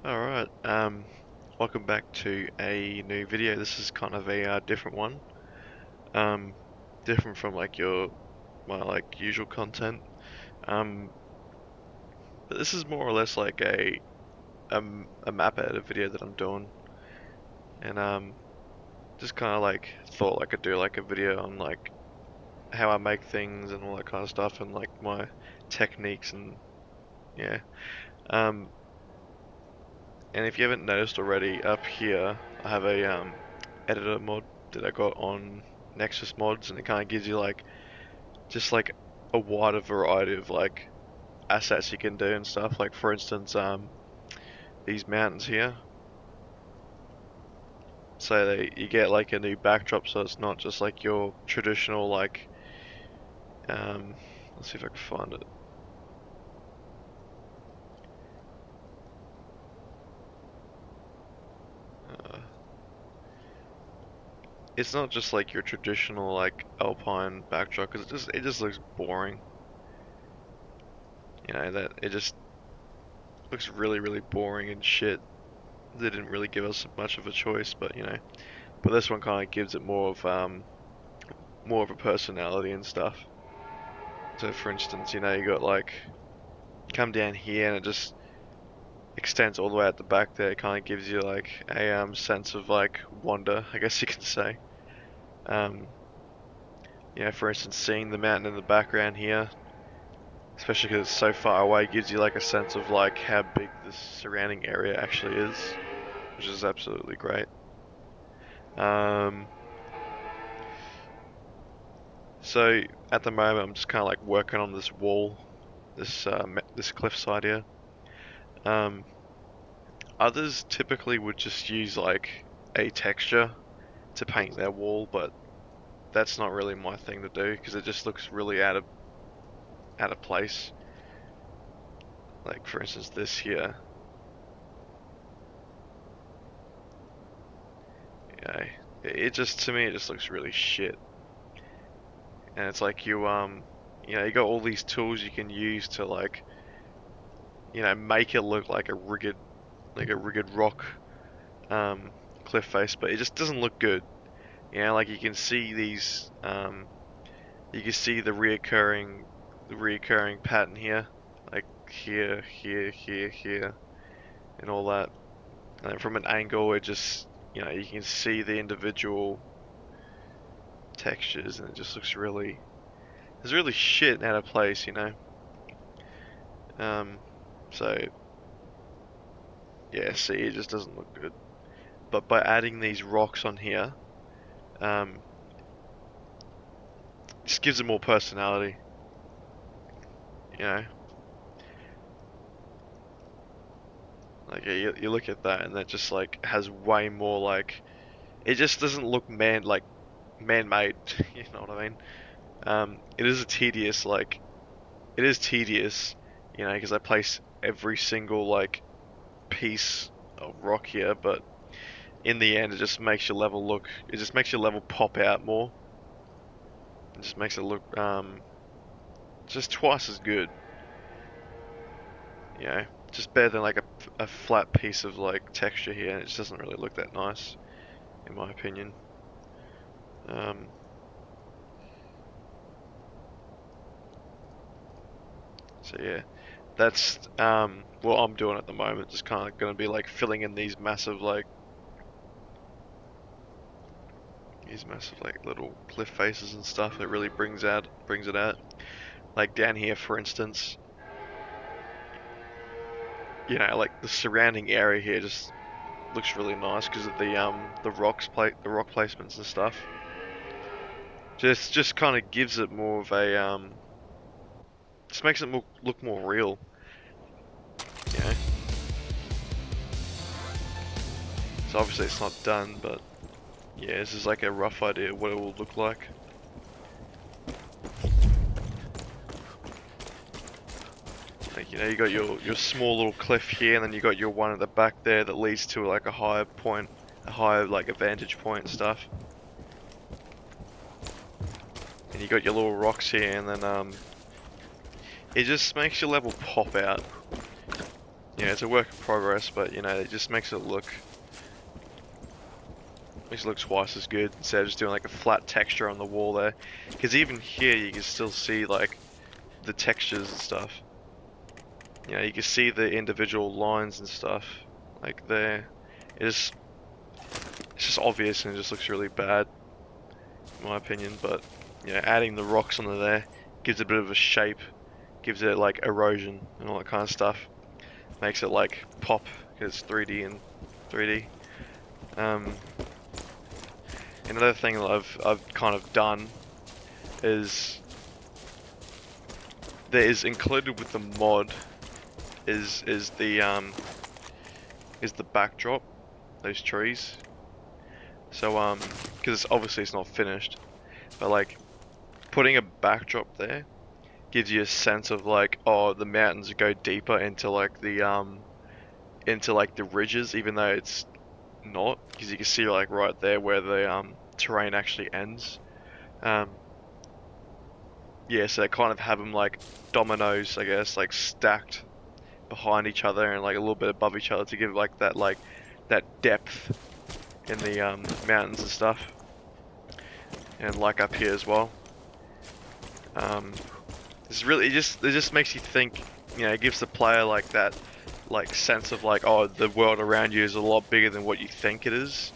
Alright, welcome back to a new video. This is kind of a different one. Um, Different from like my usual content. Um, but this is more or less like a map edit video that I'm doing. And just kind of like thought I could do like a video on like how I make things and all that kind of stuff and like my techniques and yeah. Um, and if you haven't noticed already, up here I have a editor mod that I got on Nexus Mods, and it kind of gives you like just like a wider variety of like assets you can do and stuff. Like for instance, these mountains here. So you get like a new backdrop, so it's not just like your traditional like um. Let's see if I can find it. Uh, it's not just like your traditional like alpine backdrop because it just looks boring. You know that it just looks really boring and shit. They didn't really give us much of a choice, but you know. But this one kind of gives it more of a personality and stuff. So for instance, you know, you got like come down here and it just extends all the way out the back there. It kind of gives you like a sense of like wonder, I guess you can say. Um, you know, for instance, seeing the mountain in the background here, especially because it's so far away, gives you like a sense of like how big the surrounding area actually is, which is absolutely great. Um, so at the moment, I'm just kind of like working on this wall, this cliffside here. Um, Others typically would just use like a texture to paint their wall, but that's not really my thing to do because it just looks really out of place. Like for instance, this here, you know, it just to me it just looks really shit. And it's like you know, you got all these tools you can use to like, you know, make it look like a rigged rock um cliff face, but it just doesn't look good. You know, like you can see you can see the reoccurring pattern here, like here, and all that. And from an angle, it just, you know, you can see the individual textures, and it just looks it's really shit out of place, you know. Um, so yeah, see, it just doesn't look good. But by adding these rocks on here, um, just gives it more personality, you know. Like you look at that, and that just like has way more like it just doesn't look man-made. You know what I mean? It is a tedious like it is tedious, you know, because I place every single like piece of rock here, but in the end, it just makes your level look. It just makes your level pop out more. It just makes it look just twice as good. You know, just better than like a flat piece of like texture here. And it just doesn't really look that nice, in my opinion. Um, so yeah. That's what I'm doing at the moment. Just kind of gonna be like filling in these massive like little cliff faces and stuff. It really brings it out. Like down here, for instance, you know, like the surrounding area here just looks really nice because of the rock placements and stuff. Just kind of gives it more of a just makes it look more real. You know. So obviously it's not done, but yeah, this is like a rough idea of what it will look like. Like, you know, you got your small little cliff here, and then you got your one at the back there that leads to like a higher point, a higher like a vantage point and stuff. And you got your little rocks here, and then it just makes your level pop out. it's a work in progress, but you know, it just makes it look twice as good instead of just doing like a flat texture on the wall there. Because even here you can still see like the textures and stuff. You know, you can see the individual lines and stuff like there. It's just obvious and it just looks really bad, in my opinion. But you know, adding the rocks onto there gives it a bit of a shape, gives it like erosion and all that kind of stuff. Makes it like pop because it's 3D and 3D. Another thing that I've kind of done is there is included with the mod is the backdrop, those trees. So because obviously it's not finished, but like putting a backdrop there gives you a sense of like, oh, the mountains go deeper into like the ridges, even though it's not, because you can see like right there where the terrain actually ends. Yeah, so they kind of have them like dominoes, I guess, like stacked behind each other and like a little bit above each other to give like that depth in the mountains and stuff, and like up here as well. It's really it just makes you think. You know, it gives the player like that like sense of like, oh, the world around you is a lot bigger than what you think it is.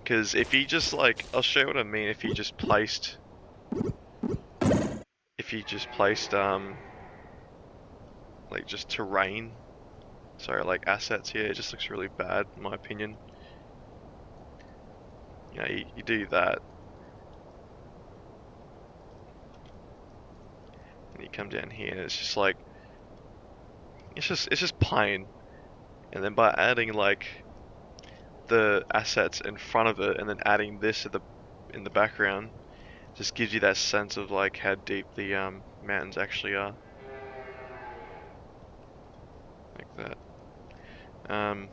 Because if you just like, I'll show you what I mean. If you just placed like just terrain, sorry, like assets here, it just looks really bad in my opinion. You know, you do that, and you come down here, and it's just like, it's just plain. And then by adding like the assets in front of it, and then adding this in the background, just gives you that sense of like how deep the mountains actually are, like that. Um,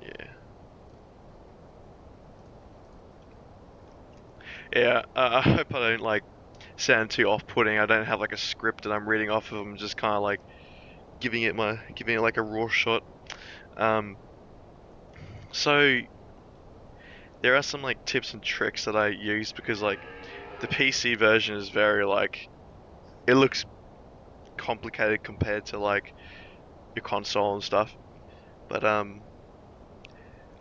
yeah, yeah. I hope I don't like sound too off-putting. I don't have like a script that I'm reading off of. I'm just kind of like giving it like a raw shot. Um, so there are some like tips and tricks that I use because like the PC version is very like it looks complicated compared to like your console and stuff. But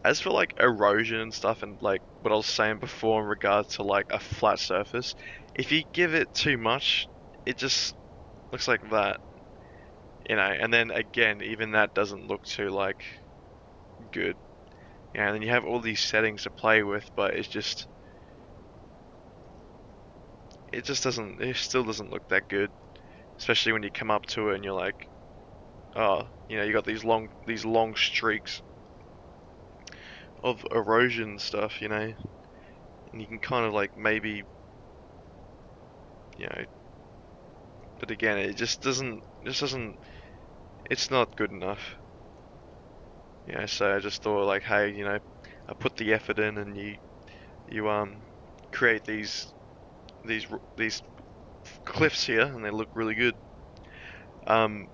as for like erosion and stuff and like what I was saying before in regards to like a flat surface, if you give it too much, it just looks like that, you know. And then again, even that doesn't look too like good. Yeah, and then you have all these settings to play with, but it still doesn't look that good, especially when you come up to it and you're like, oh, you know, you got these long streaks of erosion stuff, you know, and you can kind of like maybe, you know, but again, just doesn't, it's not good enough. You know, so I just thought like, hey, you know, I put the effort in and you create these these cliffs here and they look really good. Um,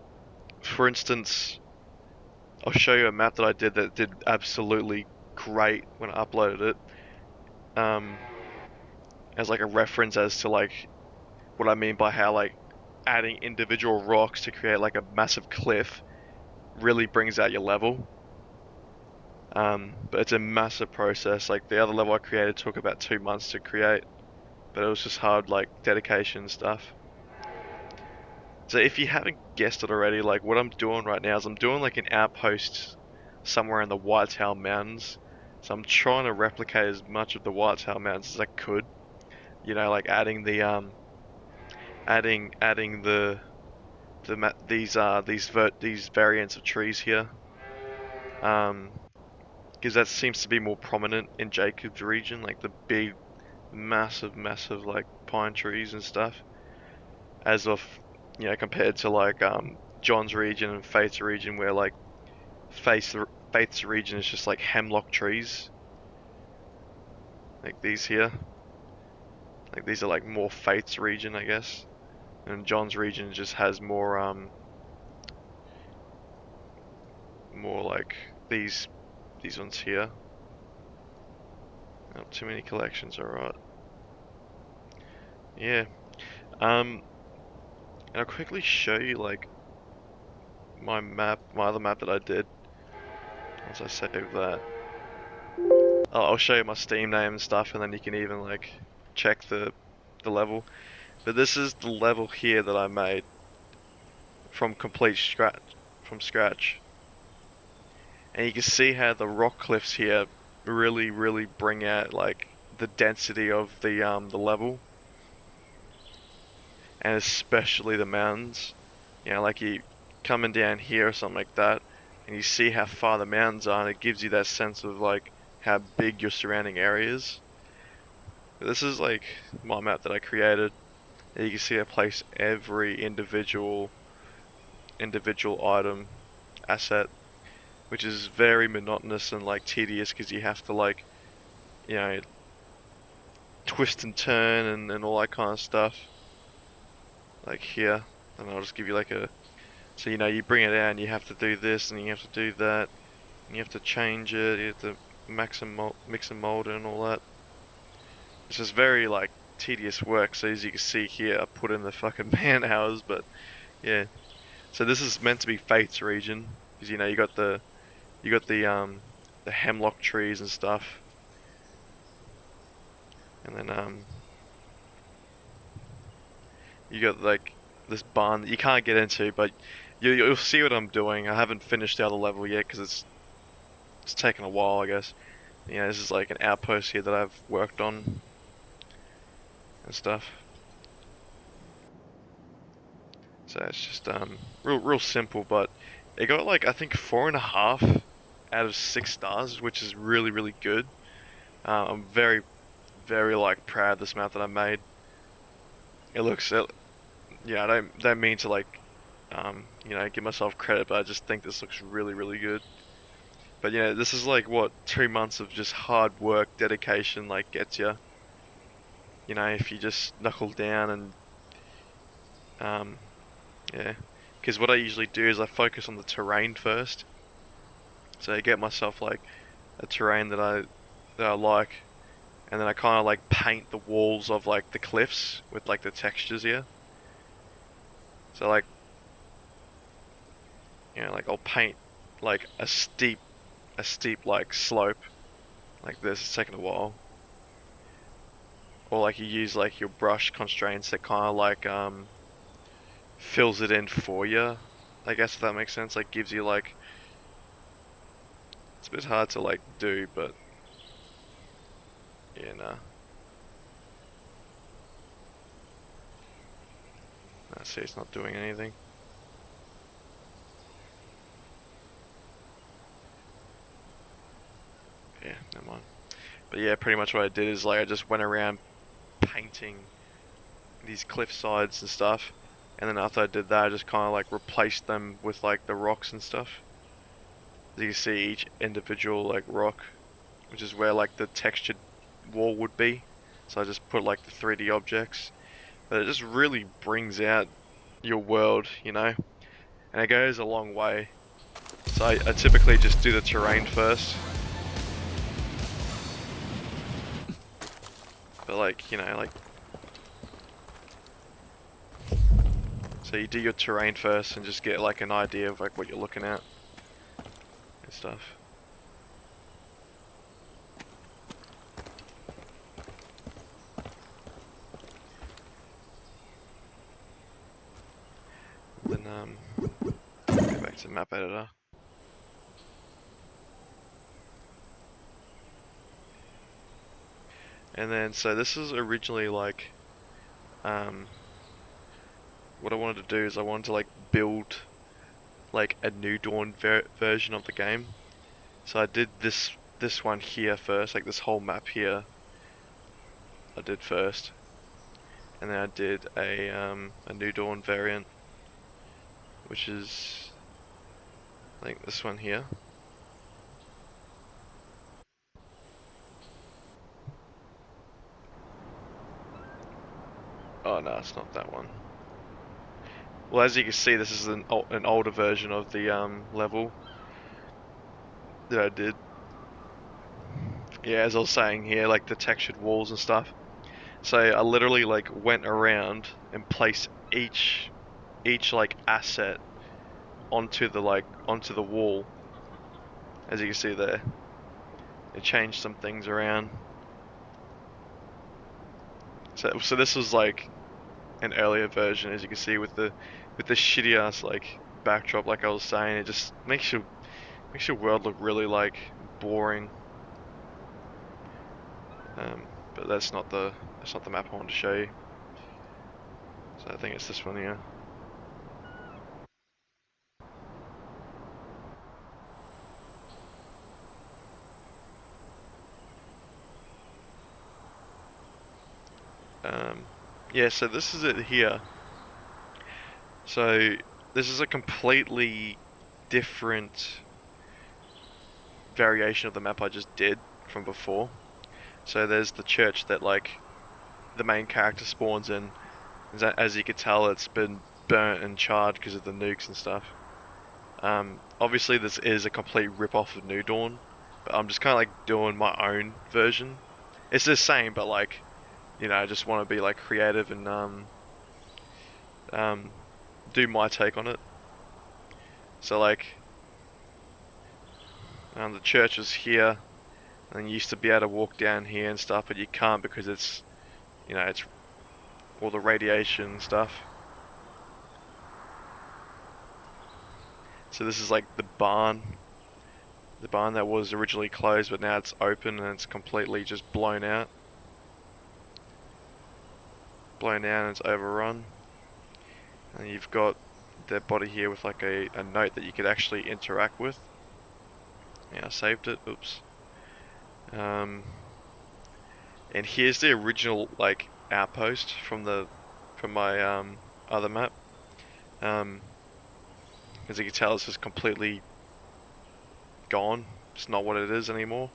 for instance, I'll show you a map that I did that did absolutely great when I uploaded it. Um, as like a reference as to like what I mean by how like adding individual rocks to create like a massive cliff really brings out your level. But it's a massive process. Like the other level I created took about 2 months to create, but it was just hard like dedication and stuff. So if you haven't guessed it already, like what I'm doing right now is I'm doing like an outpost somewhere in the Whitetail Mountains. So I'm trying to replicate as much of the Whitetail Mountains as I could. You know, like adding these variants of trees here. Um, because that seems to be more prominent in Jacob's region, like the big, massive like pine trees and stuff. As of, you know, compared to like John's region and Faith's region, where like Faith's region is just like hemlock trees. like these here. Like these are like more Fate's region, I guess. And John's region just has more like these ones here. Not too many collections, alright. Yeah. And I'll quickly show you like my other map that I did. Once I save that. I'll show you my Steam name and stuff, and then you can even like check the level. But this is the level here that I made from scratch. And you can see how the rock cliffs here really bring out like the density of the level, and especially the mountains. You know, like you coming down here or something like that, and you see how far the mountains are, and it gives you that sense of like how big your surrounding area is. This is like my map that I created. And you can see I place every individual item asset, which is very monotonous and like tedious because you have to like, you know, twist and turn and all that kind of stuff. Like here, and I'll just give you like a, so you know, you bring it out and you have to do this and you have to do that, and you have to change it, you have to mix and mold it and all that. It's just very like tedious work. So as you can see here, I put in the fucking man hours, but yeah. So this is meant to be Fate's region because you know you got the hemlock trees and stuff, and then you got like this barn that you can't get into, but you'll see what I'm doing. I haven't finished the other level yet because it's taken a while, I guess. You know, this is like an outpost here that I've worked on and stuff. So it's just real simple, but it got like I think 4.5 out of 6 stars, which is really good. I'm very like proud of this map that I made. It looks yeah, I don't mean to like you know, give myself credit, but I just think this looks really good. But yeah, this is like what 2 months of just hard work, dedication, like gets you. You know, if you just knuckle down and um, yeah. Because what I usually do is I focus on the terrain first, so I get myself like a terrain that I like, and then I kind of like paint the walls of like the cliffs with like the textures here. So like, you know, like I'll paint like a steep like slope like this. It's taking a while. Or like you use like your brush constraints that kind of like fills it in for you. I guess if that makes sense. Like gives you like, it's a bit hard to like do, but yeah, nah. Nah, see, it's not doing anything. Yeah, never mind. But yeah, pretty much what I did is like I just went around painting these cliff sides and stuff, and then after I did that, I just kind of like replaced them with like the rocks and stuff. As you can see, each individual like rock, which is where like the textured wall would be. So I just put like the 3D objects, but it just really brings out your world, you know, and it goes a long way. So I typically just do the terrain first, but like, you know, like, so you do your terrain first and just get like an idea of like what you're looking at and stuff. Then go back to map editor. And then, so this is originally like, um, what I wanted to do is I wanted to like build like a New Dawn version of the game. So I did this one here first, like this whole map here. I did first, and then I did a New Dawn variant, which is like this one here. Oh no, it's not that one. Well, as you can see, this is an older version of the level that I did. Yeah, as I was saying here, like the textured walls and stuff. So I literally like went around and placed each like asset onto the wall, as you can see there. It changed some things around. So this was like an earlier version, as you can see, with the shitty ass like backdrop. Like I was saying, it just makes your world look really like boring. But that's not the map I wanted to show you. So I think it's this one here. Um, yeah, so this is it here. So this is a completely different variation of the map I just did from before. So there's the church that like the main character spawns in. As you can tell, it's been burnt and charred because of the nukes and stuff. Obviously this is a complete rip-off of New Dawn, but I'm just kind of like doing my own version. It's the same, but like, you know, I just want to be like creative and um, do my take on it. So like, the church is here, and you used to be able to walk down here and stuff, but you can't because it's, you know, it's all the radiation and stuff. So this is like the barn that was originally closed, but now it's open and it's completely just blown out. Blown out and it's overrun. And you've got their body here with like a note that you could actually interact with. Yeah, I saved it. Oops. And here's the original like outpost from my other map. Um, as you can tell, this is completely gone. It's not what it is anymore.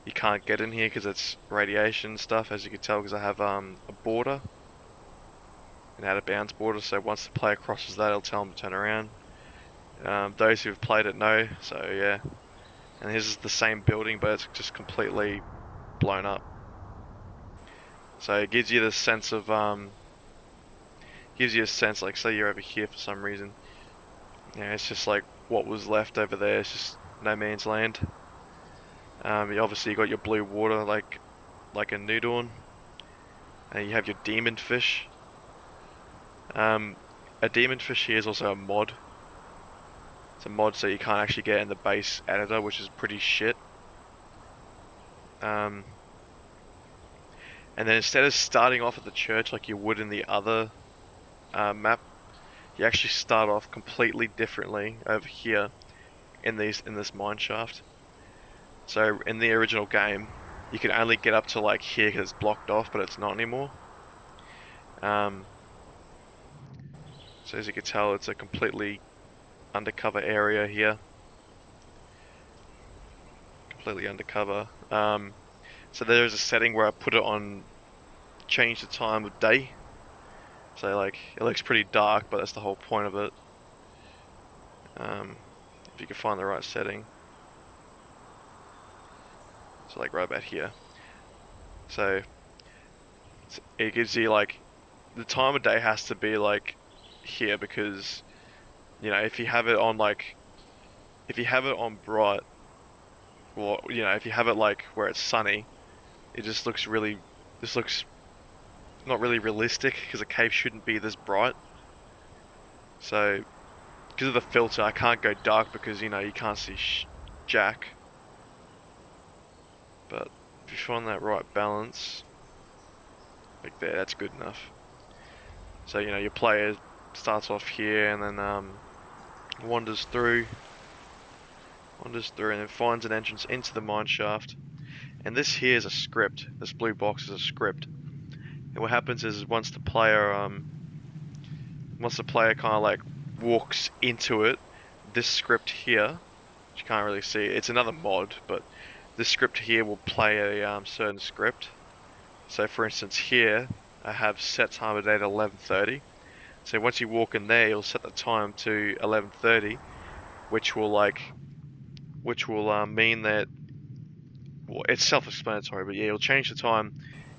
You can't get in here because it's radiation stuff, as you can tell, because I have a border, an out of bounds border. So once the player crosses that, it'll tell them to turn around. Those who've played it know. So yeah. And this is the same building, but it's just completely blown up. So it gives you the sense of gives you a sense like, say you're over here for some reason. Yeah, it's just like what was left over there. It's just no man's land. You obviously got your blue water like a New Dawn, and you have your demon fish. A demon fish here is also a mod. It's a mod, so you can't actually get in the base editor, which is pretty shit. And then instead of starting off at the church like you would in the other map, you actually start off completely differently over here in this mine shaft. So in the original game, you can only get up to like here because it's blocked off, but it's not anymore. So as you can tell, it's a completely undercover area here. Completely undercover. So there's a setting where I put it on change the time of day. So like it looks pretty dark, but that's the whole point of it. If you can find the right setting. So like right about here. So it gives you like the time of day has to be like here because, you know, if you have it on like if you have it on bright, or you know, if you have it like where it's sunny, it just looks really this looks not really realistic because a cave shouldn't be this bright. So because of the filter, I can't go dark because, you know, you can't see jack. But if you find that right balance, like there, that's good enough. So, you know, your player starts off here and then wanders through and then finds an entrance into the mine shaft. And this here is a script. This blue box is a script. And what happens is once the player kind of like walks into it, this script here, which you can't really see, it's another mod, but this script here will play a certain script. So for instance here, I have set time of day at 11:30. So once you walk in there, you'll set the time to 11:30, which will mean that, well, it's self-explanatory, but yeah, you'll change the time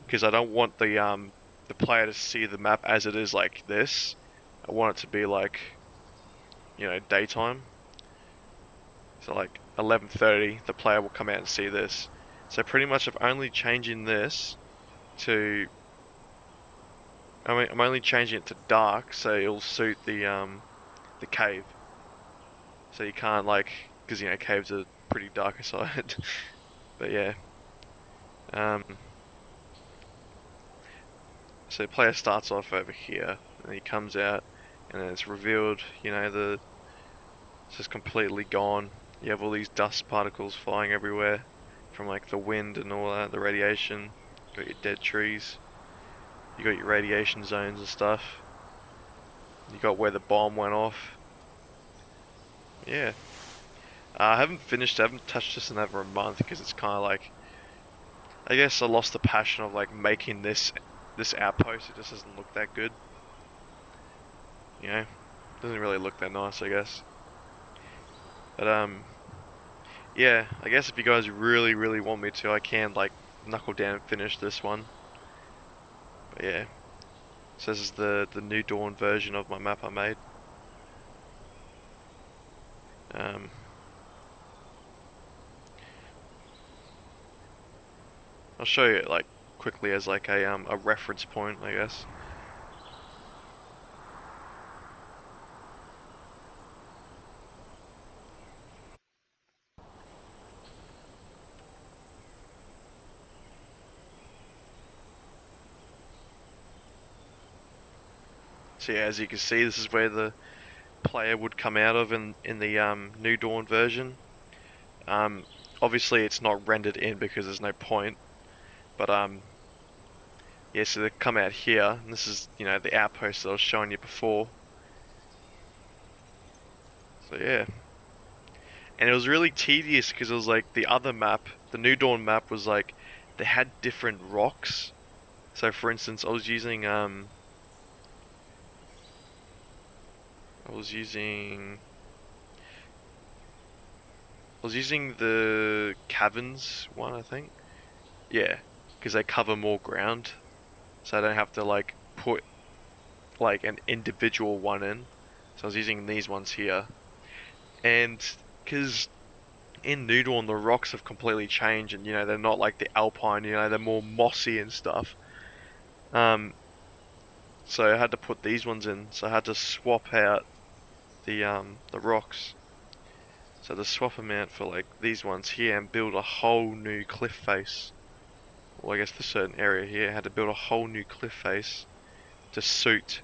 because I don't want the player to see the map as it is like this. I want it to be like, daytime. So like 11:30, the player will come out and see this. So pretty much I'm only changing this to, I'm only changing it to dark so it'll suit the cave. So you can't like, because caves are pretty dark inside. But yeah, um, so the player starts off over here, and he comes out, and then it's revealed, it's just completely gone. You have all these dust particles flying everywhere from like the wind and all that, the radiation. You got your dead trees. You got your radiation zones and stuff. You got where the bomb went off. Yeah. I haven't touched this in over a month because it's kind of like, I guess I lost the passion of like making this outpost. It just doesn't look that good. Doesn't really look that nice, I guess. But yeah, I guess if you guys really, really want me to, I can like knuckle down and finish this one. But yeah, so this is the New Dawn version of my map I made. Um, I'll show you it like quickly as like a reference point, I guess. So yeah, as you can see, this is where the player would come out of in the New Dawn version. Obviously it's not rendered in because there's no point, but yeah, so they come out here, and this is the outpost that I was showing you before. So yeah, and it was really tedious because it was like the other map, the New Dawn map was like they had different rocks. So for instance, I was using the caverns one, I think. Yeah, because they cover more ground, so I don't have to like put like an individual one in. So I was using these ones here, and because in New Dawn the rocks have completely changed, and they're not like the alpine, they're more mossy and stuff. So I had to put these ones in. So I had to swap out the rocks. So to swap them out for like these ones here and build a whole new cliff face. Well, I guess the certain area here I had to build a whole new cliff face to suit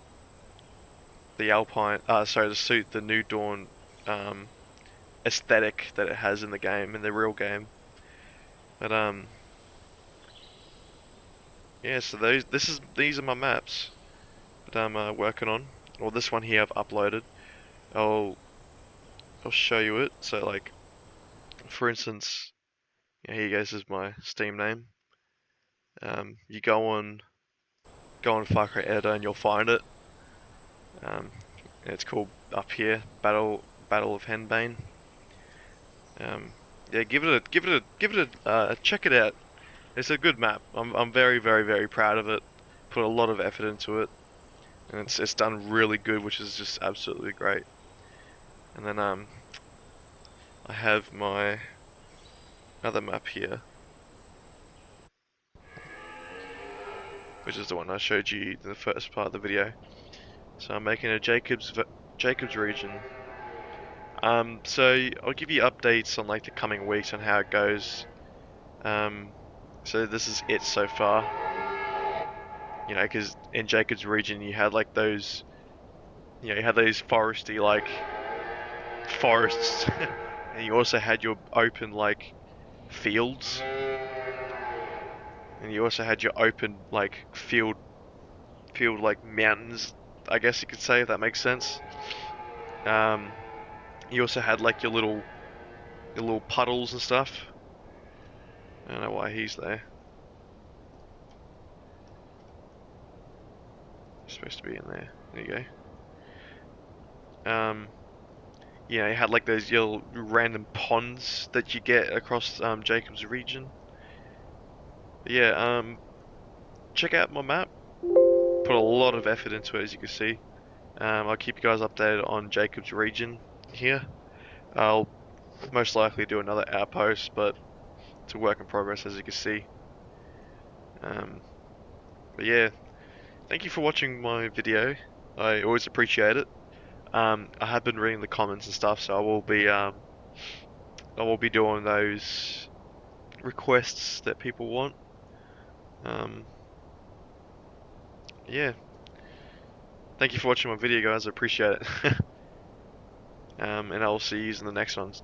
the alpine. Sorry, to suit the New Dawn um, aesthetic that it has in the game, in the real game. But yeah. So these are my maps that I'm working on. Well, this one here I've uploaded. I'll I'll show you it. So like, for instance, here you go. This is my Steam name. You go on Far Cry Editor and you'll find it. Um, it's called up here, Battle of Henbane. Yeah, give it check it out. It's a good map. I'm very, very, very proud of it. Put a lot of effort into it, and it's done really good, which is just absolutely great. And then I have my other map here, which is the one I showed you in the first part of the video. So I'm making a Jacobs region. So I'll give you updates on like the coming weeks on how it goes. So this is it so far. Because in Jacobs region you had like those, you had those foresty like forests, and you also had your open like fields, and you also had your open like field like mountains, I guess you could say, if that makes sense. Um, you also had like your little puddles and stuff. I don't know why he's there. supposed to be in there. There you go. Yeah, it had like those little random ponds that you get across Jacob's region. But yeah, check out my map. Put a lot of effort into it, as you can see. I'll keep you guys updated on Jacob's region here. I'll most likely do another outpost, but it's a work in progress, as you can see. Um, but yeah, thank you for watching my video. I always appreciate it. I have been reading the comments and stuff, so I will be doing those requests that people want. Um, yeah, thank you for watching my video, guys. I appreciate it. And I will see you in the next ones.